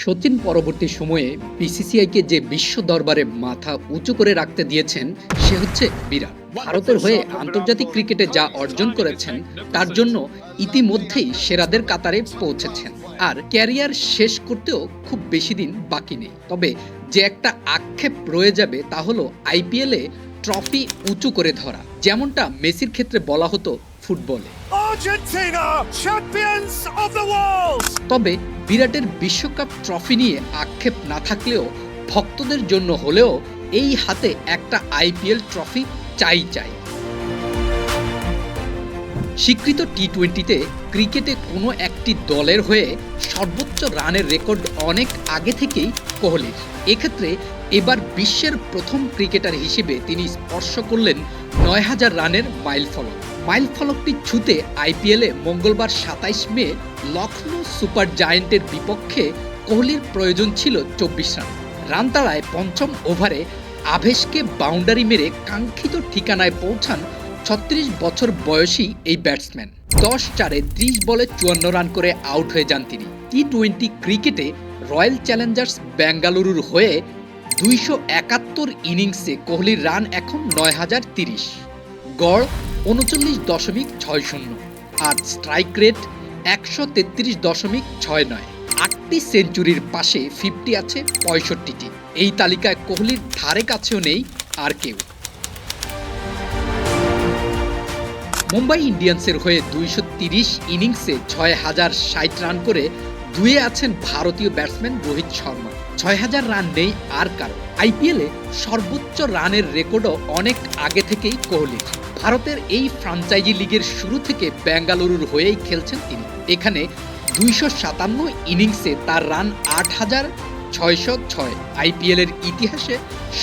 সচিন পরবর্তী সময়ে বিসিসিআইকে যে বিশ্ব দরবারে মাথা উঁচু করে রাখতে দিয়েছেন সে হচ্ছে বিরাট। ভারতের হয়ে আন্তর্জাতিক ক্রিকেটে যা অর্জন করেছেন তার জন্য ইতিমধ্যেই সেরাদের কাতারে পৌঁছেছেন। আর ক্যারিয়ার শেষ করতেও খুব বেশি দিন বাকি নেই। তবে যে একটা আক্ষেপ রয়ে যাবে তা হলো আইপিএলে ট্রফি উঁচু করে ধরা, যেমনটা মেসির ক্ষেত্রে বলা হতো ফুটবলে। Argentina, champions of the world! তবে বিরাটের বিশ্বকাপ ট্রফি নিয়ে আক্ষেপ না থাকলেও ভক্তদের জন্য হলেও এই হাতে একটা আইপিএল ট্রফি চাই। স্বীকৃত টি-20তে ক্রিকেটে কোনো একটি দলের হয়ে সর্বোচ্চ রানের রেকর্ড অনেক আগে থেকেই কোহলির। এক্ষেত্রে এবার বিশ্বের প্রথম ক্রিকেটার হিসেবে তিনি স্পর্শ করলেন ৯,০০০ রানের মাইলফলকটি ছুঁতে আইপিএলে মঙ্গলবার ২৭ মে লখনৌ সুপার জায়ান্টের বিপক্ষে কোহলির প্রয়োজন ছিল ২৪ রান। রান তাড়ায় পঞ্চম ওভারে আভেশকে বাউন্ডারি মেরে কাঙ্ক্ষিত ঠিকানায় পৌঁছান ৩৬ বছর বয়সী এই ব্যাটসম্যান। ১০-৪-এ ৩০ বলে ৫৪ রান করে আউট হয়ে যান তিনি। টি-20 ক্রিকেটে রয়্যাল চ্যালেঞ্জার্স বেঙ্গালুরুর হয়ে ২৭১ ইনিংসে কোহলির রান এখন ৯,০৩০, গড় ৩৯.৬০ আর স্ট্রাইক রেট ১৩৩.৬৯। ৮টি সেঞ্চুরির পাশে 50 আছে ৬৫টি। এই তালিকায় কোহলির ধারে কাছেও নেই আর কেউ। মুম্বাই ইন্ডিয়ান্সের হয়ে ২৩০ ইনিংসে ৬,০৬০ রান করে দুয়ে আছেন ভারতীয় ব্যাটসম্যান রোহিত শর্মা। ৬,০০০ রান নেই আর কারো। আইপিএলে সর্বোচ্চ রানের রেকর্ডও অনেক আগে থেকেই কোহলির। ভারতের এই ফ্র্যাঞ্চাইজি লিগের শুরু থেকে বেঙ্গালুরুর হয়েই খেলছেন তিনি। এখানে ২৫৭ ইনিংসে তার রান ৮,৬০৬। আইপিএলের ইতিহাসে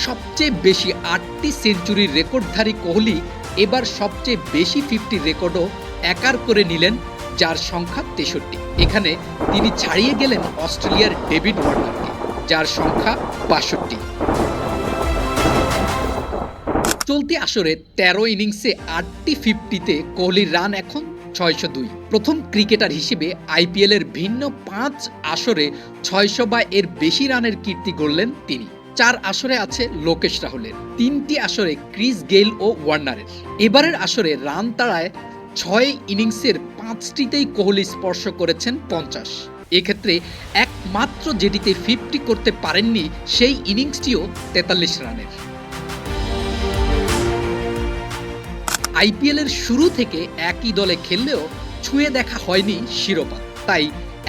সবচেয়ে বেশি ৮টি সেঞ্চুরির রেকর্ডধারী কোহলি এবার সবচেয়ে বেশি 50 রেকর্ডও একার করে নিলেন, যার সংখ্যা ৬৩। এখানে তিনি ছাড়িয়ে গেলেন অস্ট্রেলিয়ার ডেভিড ওয়ার্নারকে, যার সংখ্যা ৬২। চলতি আসরে ১৩ ইনিংসে ৮টি 50-তে কোহলির রান এখন ৬০২। প্রথম ক্রিকেটার হিসেবে আইপিএলের ভিন্ন ৫ আসরে ৬০০ বা এর বেশি রানের কীর্তি গড়লেন তিনি। ৪ আসরে আছে লোকেশ রাহুলের, 3টি আসরে ক্রিস গেইল ও ওয়ার্নারের। এবারের আসরে রান তাড়ায় ৬ ইনিংসের ৫টিতেই কোহলি স্পর্শ করেছেন ৫০। এক্ষেত্রে একমাত্র যেটিতে 50 করতে পারেননি সেই ইনিংসটিও ৪৩ রানের। আইপিএলের শুরু থেকে একই দলে খেললেও ছুঁয়ে দেখা হয়নি শিরোপা, তাই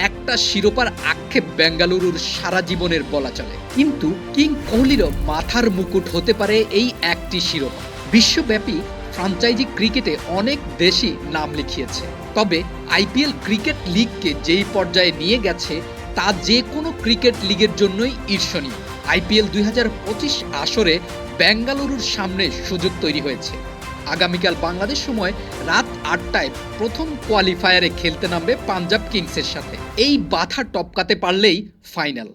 একটা শিরোপার আক্ষেপ বেঙ্গালুরুর সারা জীবনের বলা চলে। কিন্তু কিং কোহলিরও মাথার মুকুট হতে পারে এই একটি শিরোপা। বিশ্বব্যাপী ফ্র্যাঞ্চাইজি ক্রিকেটে অনেক দেশই নাম লিখিয়েছে, তবে আইপিএল ক্রিকেট লিগকে যেই পর্যায়ে নিয়ে গেছে তা যে কোনো ক্রিকেট লিগের জন্যই ঈর্ষণীয়। আইপিএল ২০২৫ আসরে বেঙ্গালুরুর সামনে সুযোগ তৈরি হয়েছে। আগামীকাল বাংলাদেশ সময় রাত ৮টায় প্রথম কোয়ালিফায়ারে খেলতে নামবে পাঞ্জাব কিংসের সাথে। এই বাধা টপকাতে পারলেই ফাইনাল।